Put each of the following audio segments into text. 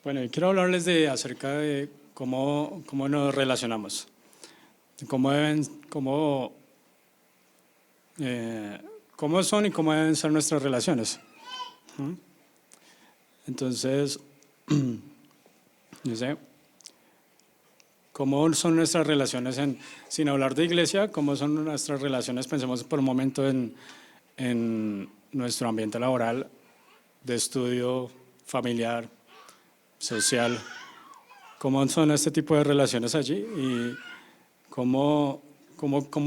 Bueno, y quiero hablarles acerca de cómo nos relacionamos, de cómo son y cómo deben ser nuestras relaciones. ¿Mm? Entonces, no sé, cómo son nuestras relaciones, sin hablar de iglesia, cómo son nuestras relaciones, pensemos por un momento en nuestro ambiente laboral, de estudio, familiar, social, cómo son este tipo de relaciones allí y cómo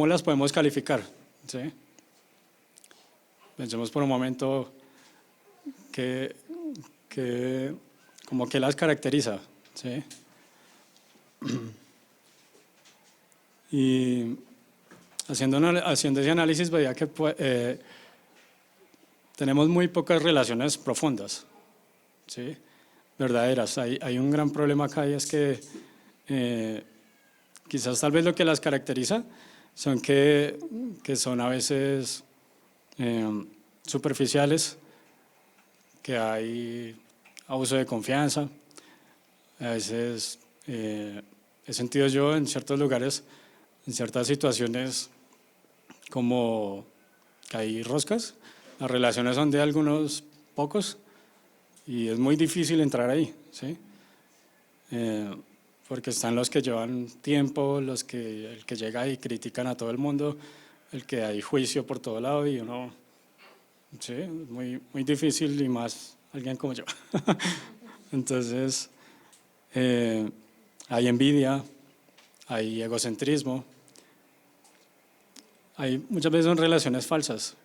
las podemos calificar, ¿sí? Pensemos por un momento que como que las caracteriza, ¿sí? Y haciendo ese análisis veía que tenemos muy pocas relaciones profundas, ¿sí? Verdaderas. Hay un gran problema acá y es que quizás tal vez lo que las caracteriza son que son a veces superficiales, que hay abuso de confianza, a veces he sentido yo en ciertos lugares, en ciertas situaciones, como que hay roscas, las relaciones son de algunos pocos y es muy difícil entrar ahí, ¿sí? Porque están los que llevan tiempo, el que llega y critican a todo el mundo, el que hay juicio por todo lado y uno, sí, muy, muy difícil y más alguien como yo. Entonces, hay envidia, hay egocentrismo, hay muchas veces son relaciones falsas,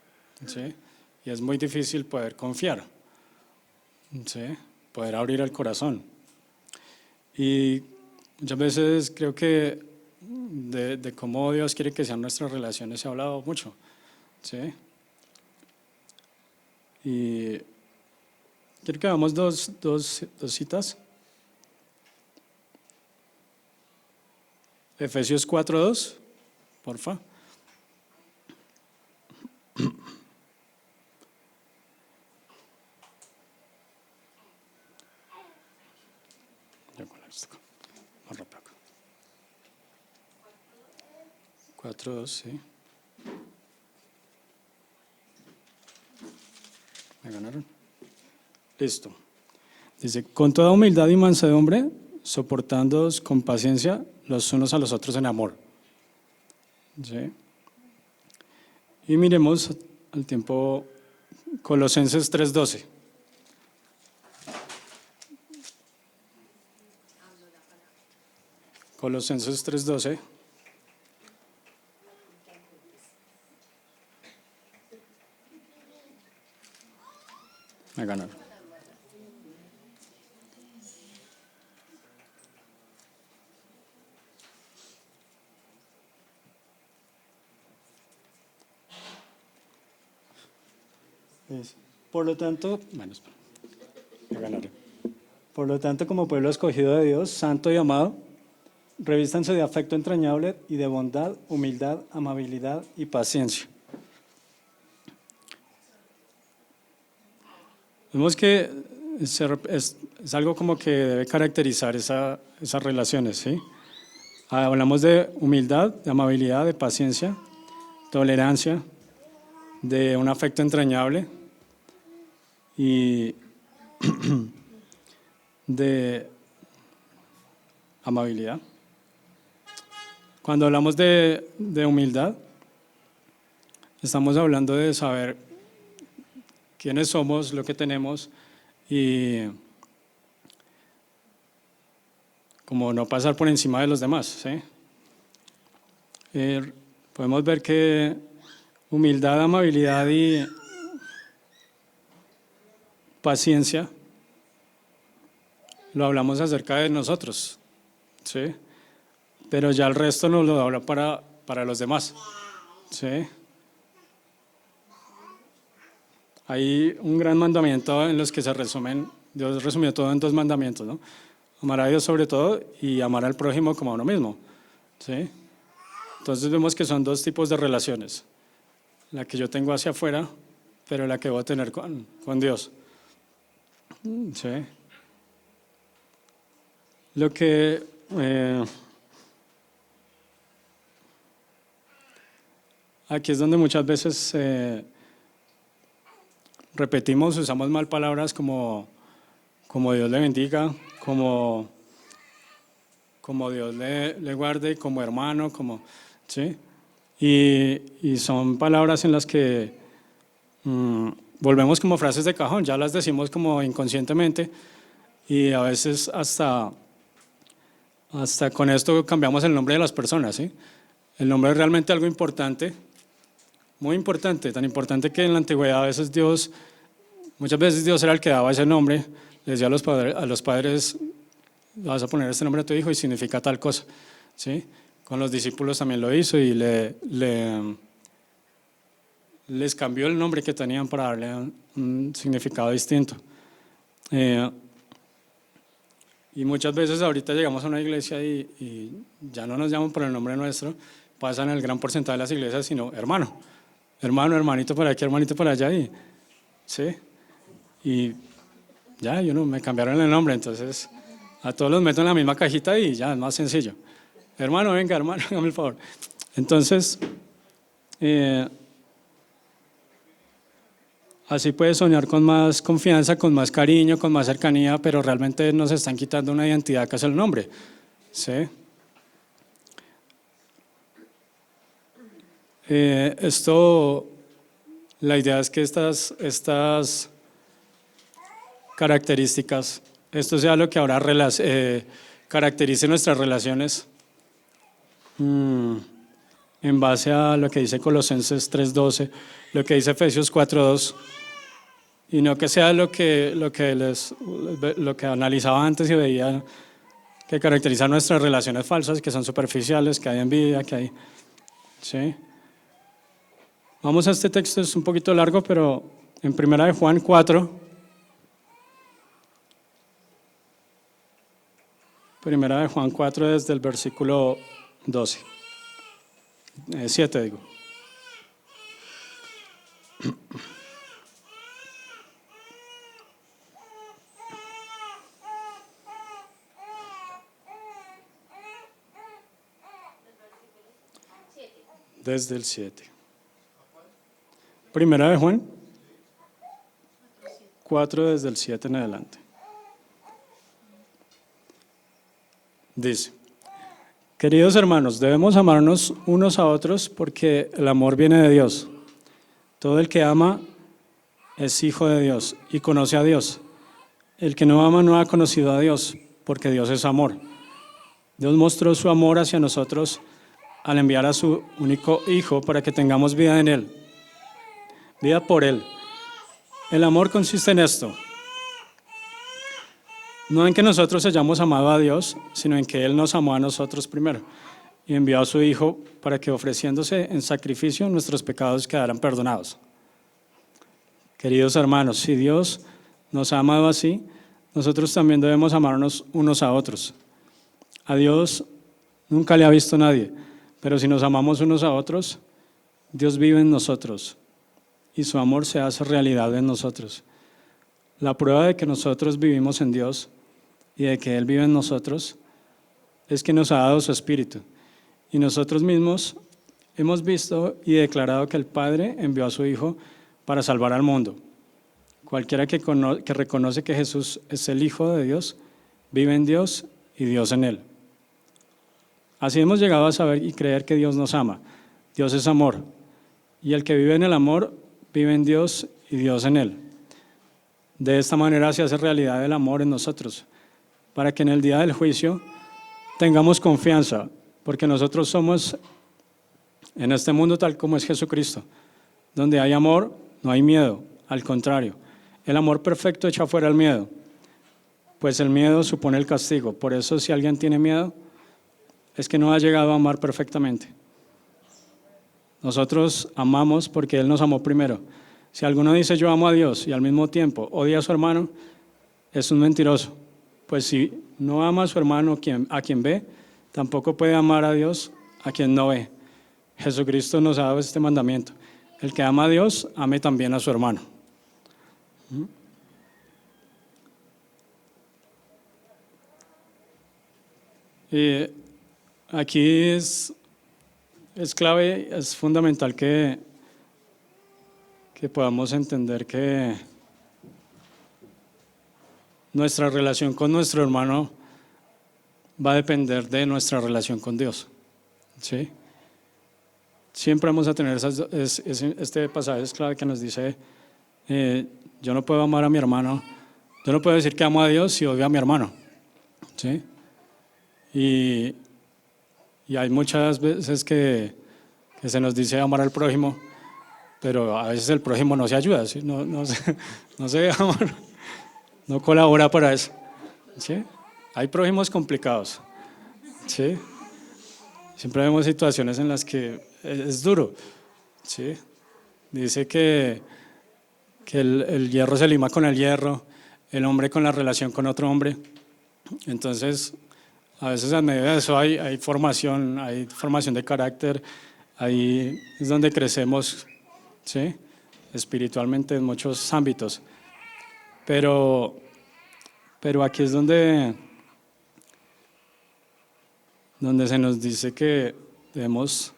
¿sí? Y es muy difícil poder confiar, ¿sí? Poder abrir el corazón. Y muchas veces creo que de cómo Dios quiere que sean nuestras relaciones se ha hablado mucho, ¿sí? Y quiero que hagamos dos citas. Efesios 4:2, porfa. Más rápido. 4:2, sí. ¿Me ganaron? Listo. Dice, con toda humildad y mansedumbre, soportándoos con paciencia los unos a los otros en amor. ¿Sí? Y miremos al tiempo Colosenses 3:12. Colosenses 3:12. Me ganaron. Por lo tanto, bueno, me ganaron. Por lo tanto, como pueblo escogido de Dios, santo y amado, revístanse de afecto entrañable y de bondad, humildad, amabilidad y paciencia. Vemos que es algo como que debe caracterizar esas relaciones, ¿sí? Hablamos de humildad, de amabilidad, de paciencia, tolerancia, de un afecto entrañable y de amabilidad. Cuando hablamos de humildad, estamos hablando de saber quiénes somos, lo que tenemos y como no pasar por encima de los demás, ¿sí? Podemos ver que humildad, amabilidad y paciencia lo hablamos acerca de nosotros, ¿sí? Pero ya el resto nos lo habla para los demás, ¿sí? Hay un gran mandamiento en los que se resumen, Dios resumió todo en 2 mandamientos, ¿no? Amar a Dios sobre todo y amar al prójimo como a uno mismo, ¿sí? Entonces vemos que son 2 tipos de relaciones, la que yo tengo hacia afuera, pero la que voy a tener con Dios, ¿sí? Lo que aquí es donde muchas veces repetimos, usamos mal palabras como Dios le bendiga, como Dios le guarde, como hermano, ¿sí? Y son palabras en las que volvemos como frases de cajón, ya las decimos como inconscientemente y a veces hasta con esto cambiamos el nombre de las personas, ¿sí? El nombre es realmente algo importante, muy importante, tan importante que en la antigüedad muchas veces Dios era el que daba ese nombre, le decía a los padres, vas a poner este nombre a tu hijo y significa tal cosa, ¿sí? Con los discípulos también lo hizo y les cambió el nombre que tenían para darle un significado distinto. Y muchas veces ahorita llegamos a una iglesia y ya no nos llaman por el nombre nuestro, pasan el gran porcentaje de las iglesias, sino hermano, hermanito por aquí, hermanito por allá, ¿sí? Y ya, me cambiaron el nombre, entonces a todos los meto en la misma cajita y ya, es más sencillo. Hermano, venga, hermano, hágame el favor. Entonces, así puedes soñar con más confianza, con más cariño, con más cercanía, pero realmente nos están quitando una identidad que es el nombre, ¿sí? La idea es que estas características, esto sea lo que ahora caracterice nuestras relaciones en base a lo que dice Colosenses 3:12, lo que dice Efesios 4:2, y no que sea lo que analizaba antes y veía que caracteriza nuestras relaciones falsas, que son superficiales, que hay envidia, que hay, ¿sí? Vamos a este texto, es un poquito largo, pero en 1 de Juan 4, 1 de Juan 4 desde el versículo 7 digo. Desde el 7. 1 de Juan 4 desde el 7 en adelante. Dice: queridos hermanos, debemos amarnos unos a otros porque el amor viene de Dios. Todo el que ama es hijo de Dios y conoce a Dios. El que no ama no ha conocido a Dios, porque Dios es amor. Dios mostró su amor hacia nosotros al enviar a su único Hijo para que tengamos vida en Él, vida por Él. El amor consiste en esto: no en que nosotros hayamos amado a Dios, sino en que Él nos amó a nosotros primero y envió a su Hijo para que, ofreciéndose en sacrificio, nuestros pecados quedaran perdonados. Queridos hermanos, si Dios nos ha amado así, nosotros también debemos amarnos unos a otros. A Dios nunca le ha visto nadie, pero si nos amamos unos a otros, Dios vive en nosotros y su amor se hace realidad en nosotros. La prueba de que nosotros vivimos en Dios y de que Él vive en nosotros es que nos ha dado su Espíritu. Y nosotros mismos hemos visto y declarado que el Padre envió a su Hijo para salvar al mundo. Cualquiera que reconoce que Jesús es el Hijo de Dios, vive en Dios y Dios en Él. Así hemos llegado a saber y creer que Dios nos ama. Dios es amor. Y el que vive en el amor, vive en Dios y Dios en Él. De esta manera se hace realidad el amor en nosotros, para que en el día del juicio tengamos confianza, porque nosotros somos en este mundo tal como es Jesucristo. Donde hay amor, no hay miedo, al contrario. El amor perfecto echa fuera el miedo, pues el miedo supone el castigo. Por eso, si alguien tiene miedo, es que no ha llegado a amar perfectamente. Nosotros amamos porque Él nos amó primero. Si alguno dice yo amo a Dios y al mismo tiempo odia a su hermano, es un mentiroso. Pues si no ama a su hermano a quien ve, tampoco puede amar a Dios a quien no ve. Jesucristo nos ha dado este mandamiento: el que ama a Dios, ame también a su hermano. Y aquí es clave, es fundamental que podamos entender que nuestra relación con nuestro hermano va a depender de nuestra relación con Dios. ¿Sí? Siempre vamos a tener este pasaje es clave que nos dice, yo no puedo amar a mi hermano, yo no puedo decir que amo a Dios si odio a mi hermano. ¿Sí? Y hay muchas veces que se nos dice amar al prójimo, pero a veces el prójimo no se ayuda, ¿sí? No se deja amar, no colabora para eso. ¿Sí? Hay prójimos complicados. ¿Sí? Siempre vemos situaciones en las que es duro. ¿Sí? Dice que el hierro se lima con el hierro, el hombre con la relación con otro hombre. Entonces, a veces en medio de eso hay formación de carácter, ahí es donde crecemos, ¿sí? Espiritualmente en muchos ámbitos. Pero aquí es donde se nos dice que debemos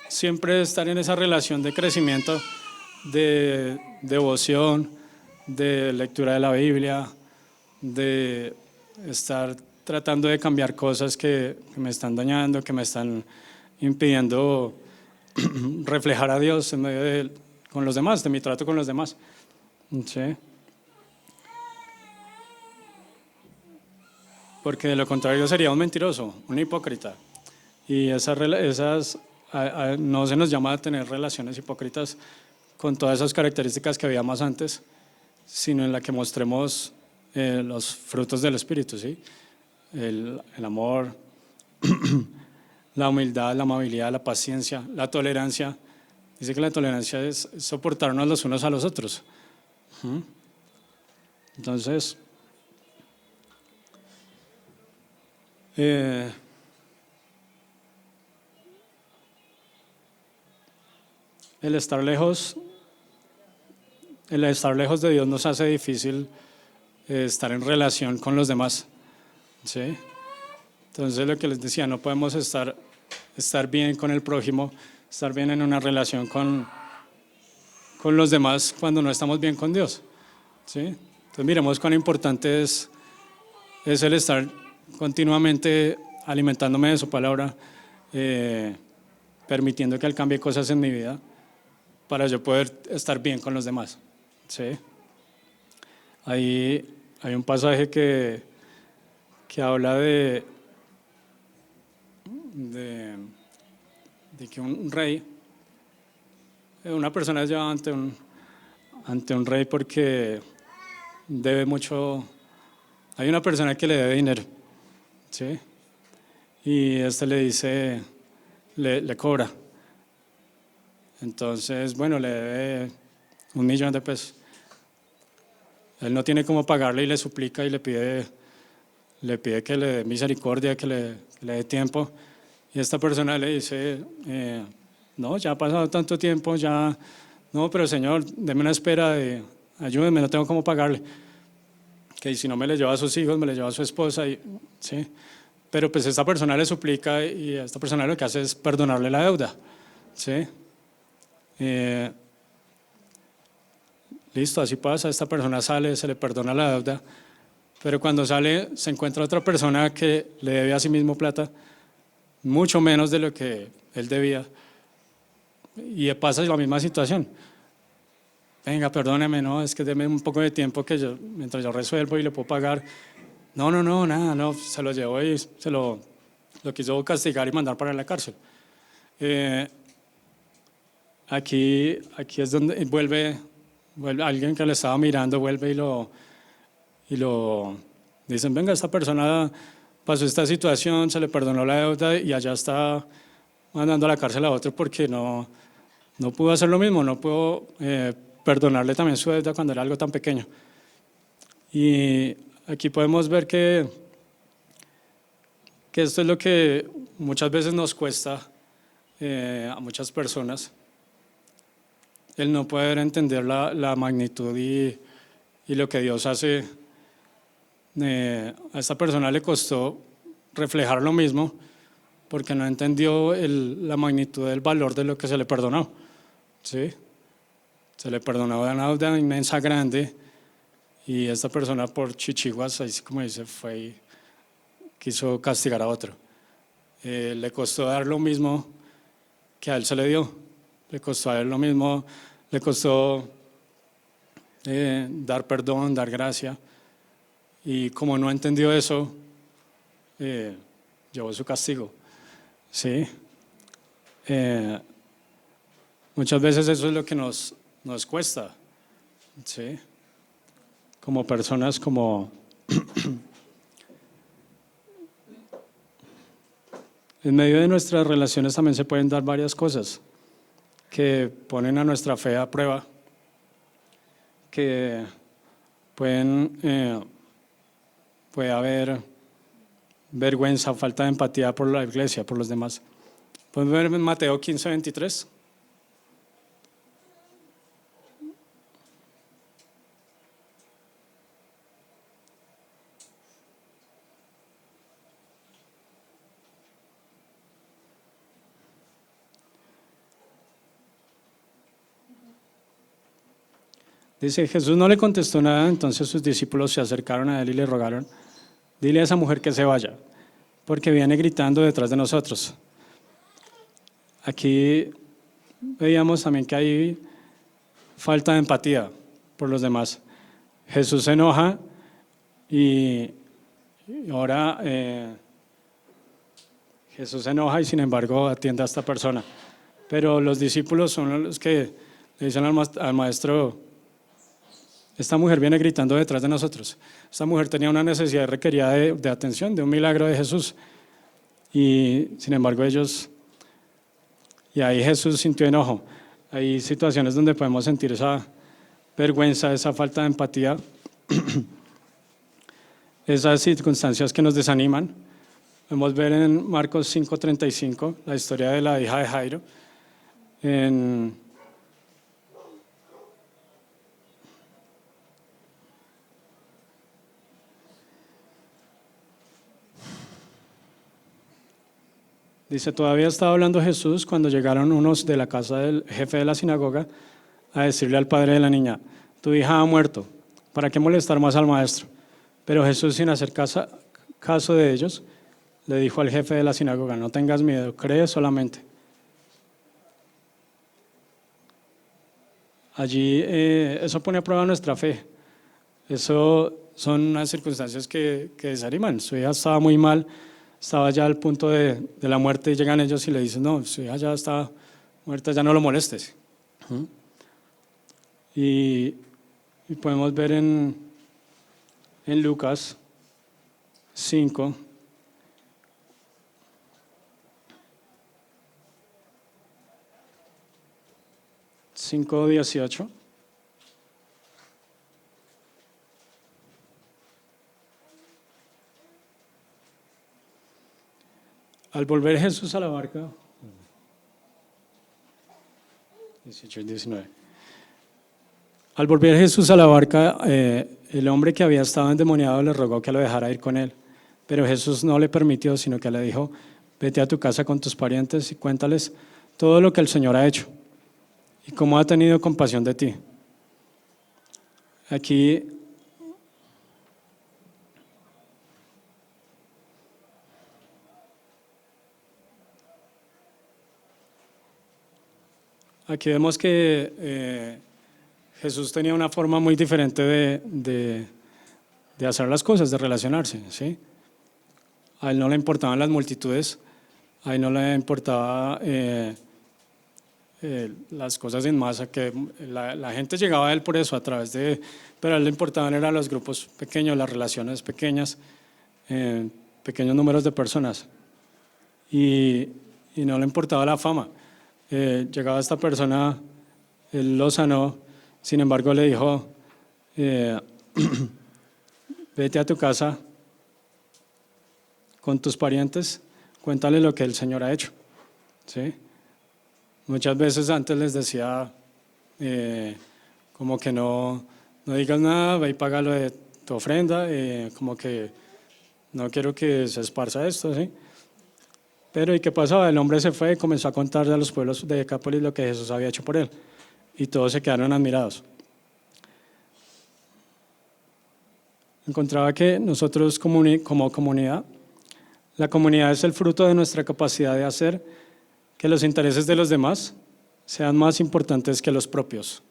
siempre estar en esa relación de crecimiento, de devoción, de lectura de la Biblia, de estar tratando de cambiar cosas que me están dañando, que me están impidiendo reflejar a Dios en medio con los demás, de mi trato con los demás. ¿Sí? Porque de lo contrario sería un mentiroso, un hipócrita. Y esas no se nos llama a tener relaciones hipócritas con todas esas características que había más antes, sino en la que mostremos los frutos del Espíritu, ¿sí? El amor, la humildad, la amabilidad, la paciencia, la tolerancia. Dice que la tolerancia es soportarnos los unos a los otros. Entonces, el estar lejos de Dios nos hace difícil estar en relación con los demás. ¿Sí? Entonces, lo que les decía, no podemos estar bien con el prójimo, estar bien en una relación con los demás cuando no estamos bien con Dios. ¿Sí? Entonces, miremos cuán importante es el estar continuamente alimentándome de su palabra, permitiendo que Él cambie cosas en mi vida para yo poder estar bien con los demás. ¿Sí? Hay un pasaje que habla de que un rey, una persona es llevada ante un rey porque debe mucho. Hay una persona que le debe dinero, ¿sí? Y este le dice, le cobra. Entonces, bueno, le debe 1.000.000 de pesos. Él no tiene cómo pagarle y le suplica y le pide que le dé misericordia, que le dé tiempo. Y esta persona le dice, no, ya ha pasado tanto tiempo, ya, no, pero Señor, deme una espera, ayúdeme, no tengo cómo pagarle. Que si no me le lleva a sus hijos, me le lleva a su esposa, ¿sí? Pero pues esta persona le suplica y esta persona lo que hace es perdonarle la deuda, ¿sí? Listo, así pasa, esta persona sale, se le perdona la deuda, pero cuando sale se encuentra otra persona que le debe a sí mismo plata, mucho menos de lo que él debía, y pasa la misma situación. Venga, perdóneme, no, es que deme un poco de tiempo que mientras yo resuelvo y le puedo pagar. No, nada, no, se lo llevó y se lo quiso castigar y mandar para la cárcel. Aquí es donde vuelve alguien que le estaba mirando, vuelve y lo dicen, venga, esta persona pasó esta situación, se le perdonó la deuda y allá está mandando a la cárcel a otro porque no pudo hacer lo mismo, no pudo perdonarle también su deuda cuando era algo tan pequeño. Y aquí podemos ver que esto es lo que muchas veces nos cuesta a muchas personas, el no poder entender la magnitud y lo que Dios hace A esta persona le costó reflejar lo mismo porque no entendió la magnitud del valor de lo que se le perdonó. ¿Sí? Se le perdonó una deuda inmensa, grande, y esta persona por chichiguas, así como dice, fue y quiso castigar a otro. Le costó dar lo mismo que a él se le dio. Le costó a él lo mismo, le costó dar perdón, dar gracia. Y como no entendió eso, llevó su castigo. ¿Sí? Muchas veces eso es lo que nos cuesta. ¿Sí? Como personas, en medio de nuestras relaciones también se pueden dar varias cosas que ponen a nuestra fe a prueba, que puede haber vergüenza, falta de empatía por la iglesia, por los demás. Podemos ver en Mateo 15:23. Dice, Jesús no le contestó nada, entonces sus discípulos se acercaron a él y le rogaron, dile a esa mujer que se vaya, porque viene gritando detrás de nosotros. Aquí veíamos también que hay falta de empatía por los demás. Jesús se enoja y ahora Jesús se enoja y sin embargo atiende a esta persona. Pero los discípulos son los que le dicen al maestro, esta mujer viene gritando detrás de nosotros. Esta mujer tenía una necesidad, requería de atención, de un milagro de Jesús. Y sin embargo y ahí Jesús sintió enojo. Hay situaciones donde podemos sentir esa vergüenza, esa falta de empatía, esas circunstancias que nos desaniman. Podemos ver en Marcos 5:35 la historia de la hija de Jairo. Dice, todavía estaba hablando Jesús cuando llegaron unos de la casa del jefe de la sinagoga a decirle al padre de la niña, tu hija ha muerto, ¿para qué molestar más al maestro? Pero Jesús, sin hacer caso de ellos, le dijo al jefe de la sinagoga, no tengas miedo, cree solamente. Allí eso pone a prueba nuestra fe. Eso son unas circunstancias que desaniman. Su hija estaba muy mal, estaba ya al punto de la muerte y llegan ellos y le dicen, no, su hija ya está muerta, ya no lo molestes. Y podemos ver en Lucas 5, Cinco 18. Al volver Jesús a la barca, 18 y 19. Al volver Jesús a la barca, el hombre que había estado endemoniado le rogó que lo dejara ir con él, pero Jesús no le permitió, sino que le dijo, vete a tu casa con tus parientes y cuéntales todo lo que el Señor ha hecho y cómo ha tenido compasión de ti. Aquí vemos que Jesús tenía una forma muy diferente de hacer las cosas, de relacionarse, ¿sí? A él no le importaban las multitudes, a él no le importaba las cosas en masa, que la gente llegaba a él por eso, pero a él le importaban eran los grupos pequeños, las relaciones pequeñas, pequeños números de personas, y no le importaba la fama. Llegaba esta persona, él lo sanó, sin embargo le dijo, vete a tu casa con tus parientes, cuéntale lo que el Señor ha hecho. ¿Sí? Muchas veces antes les decía como que no digas nada, ve y paga lo de tu ofrenda, como que no quiero que se esparza esto, ¿sí? Pero ¿y qué pasaba? El hombre se fue y comenzó a contar a los pueblos de Decápolis lo que Jesús había hecho por él. Y todos se quedaron admirados. Encontraba que nosotros como comunidad, la comunidad es el fruto de nuestra capacidad de hacer que los intereses de los demás sean más importantes que los propios.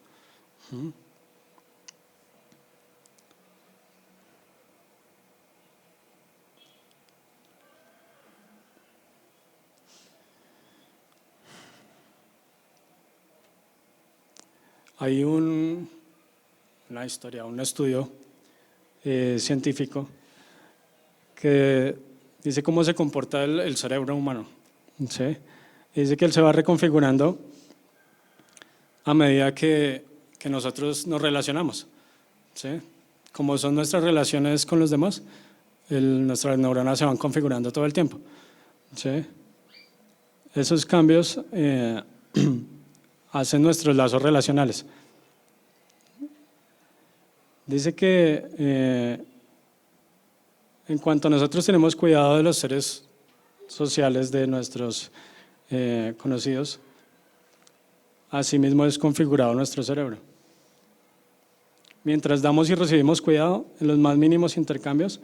Hay una historia, un estudio científico que dice cómo se comporta el cerebro humano, ¿sí? Dice que él se va reconfigurando a medida que nosotros nos relacionamos, ¿sí? Como son nuestras relaciones con los demás, nuestras neuronas se van configurando todo el tiempo, ¿sí? Esos cambios hacen nuestros lazos relacionales. Dice que en cuanto nosotros tenemos cuidado de los seres sociales de nuestros conocidos, asimismo es configurado nuestro cerebro. Mientras damos y recibimos cuidado en los más mínimos intercambios,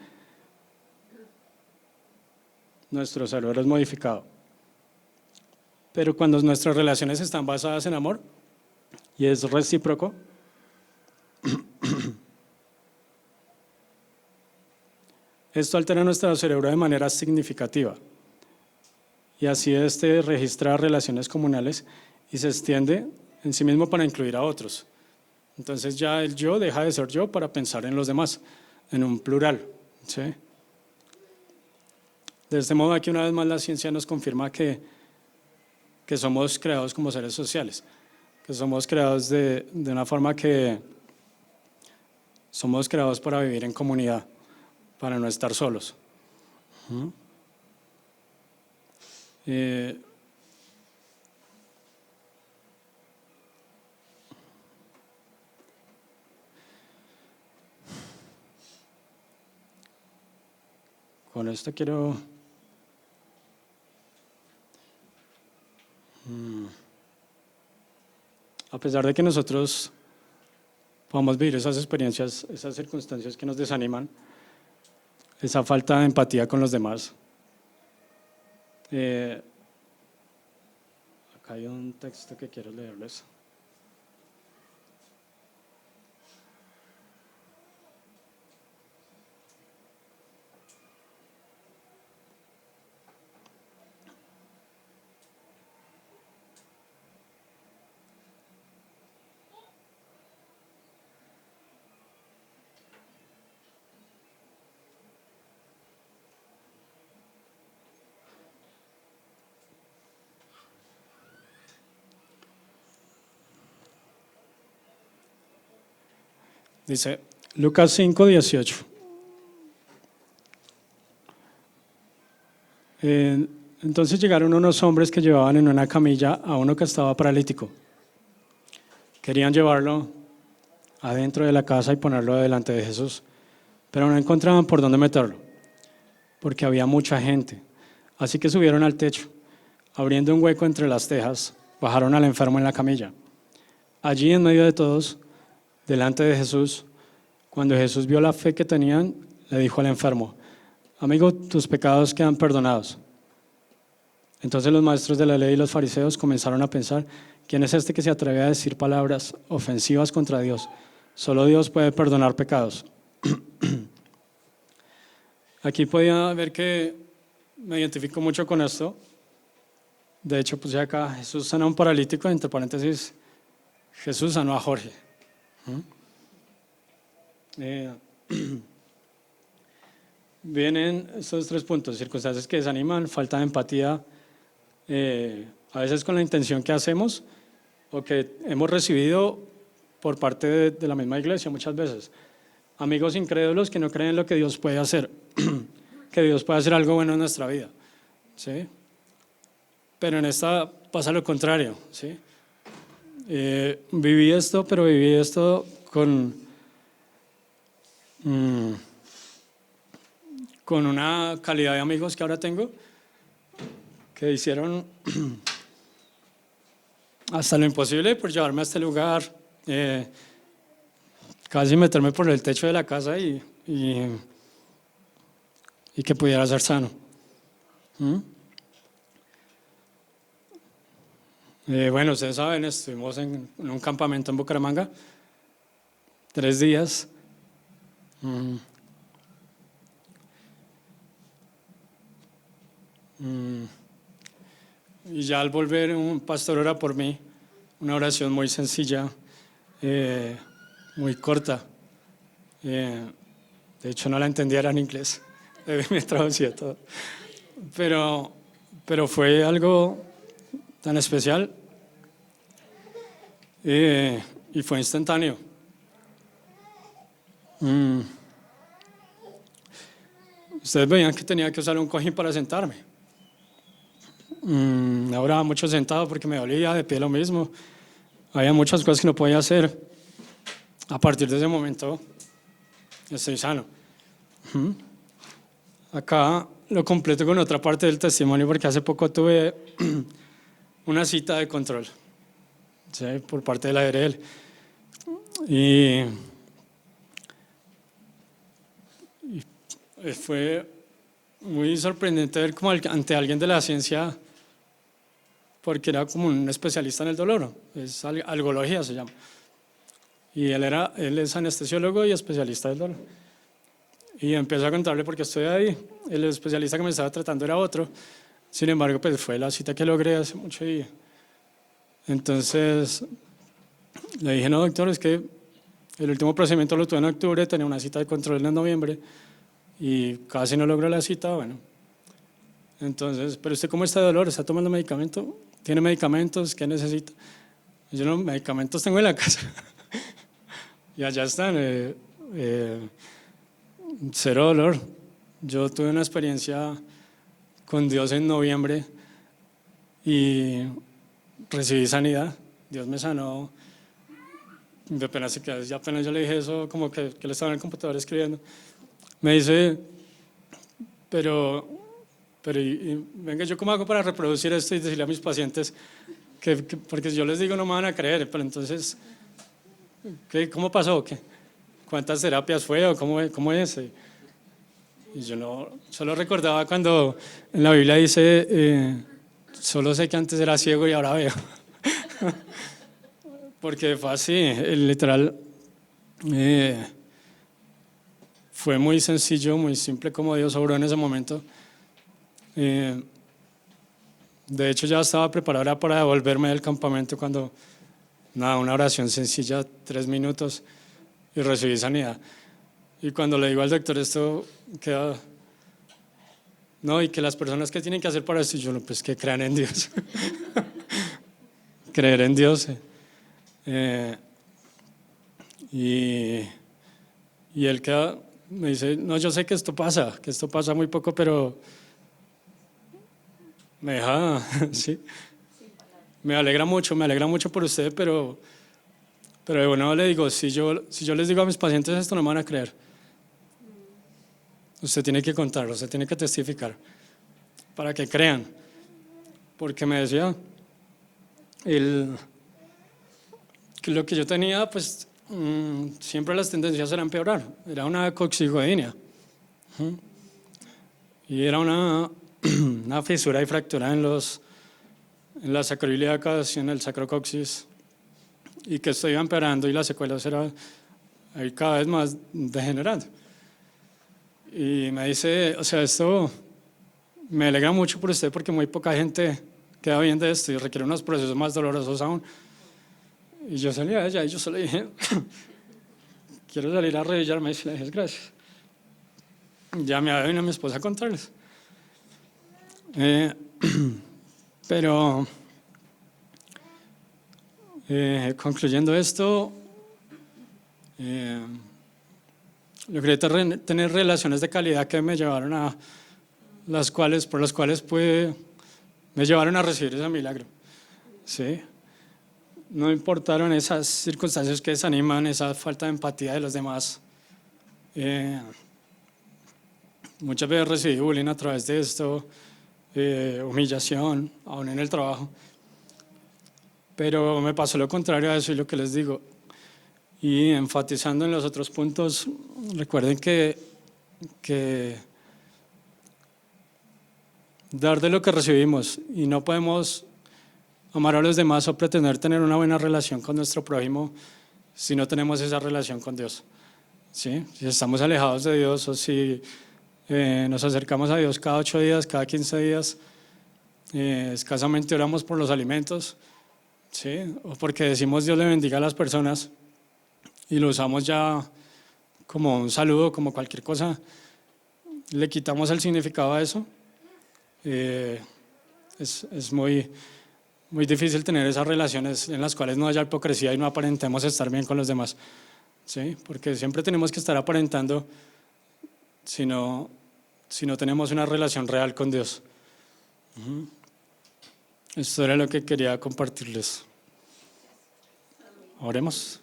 nuestro cerebro es modificado. Pero cuando nuestras relaciones están basadas en amor y es recíproco, esto altera nuestro cerebro de manera significativa y así registra relaciones comunales y se extiende en sí mismo para incluir a otros. Entonces ya el yo deja de ser yo para pensar en los demás, en un plural, ¿sí? De este modo aquí una vez más la ciencia nos confirma que somos creados como seres sociales, que somos creados de una forma que somos creados para vivir en comunidad, para no estar solos. Con esto quiero a pesar de que nosotros podamos vivir esas experiencias, esas circunstancias que nos desaniman, esa falta de empatía con los demás. Acá hay un texto que quiero leerles. Dice Lucas 5:18. Entonces llegaron unos hombres que llevaban en una camilla a uno que estaba paralítico. Querían llevarlo adentro de la casa y ponerlo delante de Jesús, pero no encontraban por dónde meterlo, porque había mucha gente. Así que subieron al techo, abriendo un hueco entre las tejas, bajaron al enfermo en la camilla. Allí en medio de todos, delante de Jesús, cuando Jesús vio la fe que tenían, le dijo al enfermo: amigo, tus pecados quedan perdonados. Entonces los maestros de la ley y los fariseos comenzaron a pensar: ¿quién es este que se atreve a decir palabras ofensivas contra Dios? Solo Dios puede perdonar pecados. Aquí podía ver que me identifico mucho con esto. De hecho, puse acá: Jesús sana a un paralítico, entre paréntesis, Jesús sanó a Jorge. Vienen estos 3 puntos: circunstancias que desaniman, falta de empatía, a veces con la intención que hacemos o que hemos recibido por parte de la misma iglesia muchas veces. Amigos incrédulos que no creen en lo que Dios puede hacer, que Dios puede hacer algo bueno en nuestra vida, ¿sí? Pero en esta pasa lo contrario, ¿sí? Viví esto con con una calidad de amigos que ahora tengo, que hicieron hasta lo imposible por llevarme a este lugar, casi meterme por el techo de la casa y que pudiera ser sano. Bueno, ustedes saben, estuvimos en un campamento en Bucaramanga, 3 días. Y ya al volver, un pastor ora por mí, una oración muy sencilla, muy corta. De hecho, no la entendía, era en inglés, me traducía todo. Pero fue algo tan especial y fue instantáneo. Ustedes veían que tenía que usar un cojín para sentarme. Ahora mucho sentado porque me dolía, de pie lo mismo. Había muchas cosas que no podía hacer. A partir de ese momento estoy sano. Acá lo completo con otra parte del testimonio porque hace poco tuve una cita de control, ¿sí?, por parte de la ARL. Y fue muy sorprendente ver como ante alguien de la ciencia, porque era como un especialista en el dolor, es algología se llama, y él es anestesiólogo y especialista del dolor. Y empiezo a contarle por qué estoy ahí. El especialista que me estaba tratando era otro, sin embargo pues fue la cita que logré hace mucho y entonces le dije: no, doctor, es que el último procedimiento lo tuve en octubre, tenía una cita de control en noviembre y casi no logró la cita. Bueno, entonces, ¿pero usted cómo está de dolor? ¿Está tomando medicamento? ¿Tiene medicamentos? ¿Qué necesita? Y yo: no, medicamentos tengo en la casa. Y allá están, cero dolor. Yo tuve una experiencia con Dios en noviembre y recibí sanidad. Dios me sanó. Apenas yo le dije eso, como que él estaba en el computador escribiendo. Me dice: pero venga, ¿yo cómo hago para reproducir esto y decirle a mis pacientes porque si yo les digo no me van a creer? Pero entonces, ¿cómo pasó? ¿Cuántas terapias fue o cómo es? Y yo no, solo recordaba cuando en la Biblia dice, solo sé que antes era ciego y ahora veo. Porque fue así, literal, fue muy sencillo, muy simple como Dios obró en ese momento. De hecho, ya estaba preparada para devolverme del campamento cuando, una oración sencilla, 3 minutos, y recibí sanidad. Y cuando le digo al doctor esto, queda, no, y que las personas que tienen que hacer para esto, y yo, pues que crean en Dios. Creer en Dios. Y él me dice: no, yo sé que esto pasa muy poco, pero me deja, sí, me alegra mucho por usted, pero bueno, le digo, si yo les digo a mis pacientes esto, no me van a creer. Usted tiene que contarlo, usted tiene que testificar para que crean. Porque me decía que lo que yo tenía, pues siempre las tendencias eran empeorar. Era una coxigoidinea. Y era una fisura y fractura en las sacroiliacas y en el sacrocoxis, y que esto iba empeorando y las secuelas eran cada vez más degenerando. Y me dice: o sea, esto me alegra mucho por usted porque muy poca gente queda bien de esto y requiere unos procesos más dolorosos aún. Y yo salí a ella y yo solo dije: quiero salir a arrodillarme, y le dije: gracias. Ya me vino a mi esposa a contarles. Pero concluyendo esto, logré tener relaciones de calidad que me llevaron a por las cuales me llevaron a recibir ese milagro. ¿Sí? No importaron esas circunstancias que desaniman, esa falta de empatía de los demás. Muchas veces recibí bullying a través de esto, humillación, aún en el trabajo. Pero me pasó lo contrario a eso y lo que les digo. Y enfatizando en los otros puntos, recuerden que dar de lo que recibimos y no podemos amar a los demás o pretender tener una buena relación con nuestro prójimo si no tenemos esa relación con Dios. ¿Sí? Si estamos alejados de Dios o si nos acercamos a Dios cada 8 días, cada 15 días, escasamente oramos por los alimentos, ¿sí? O porque decimos Dios le bendiga a las personas y lo usamos ya como un saludo, como cualquier cosa, le quitamos el significado a eso. Es muy difícil tener esas relaciones en las cuales no haya hipocresía y no aparentemos estar bien con los demás, ¿sí? Porque siempre tenemos que estar aparentando si no tenemos una relación real con Dios. Esto era lo que quería compartirles. Oremos.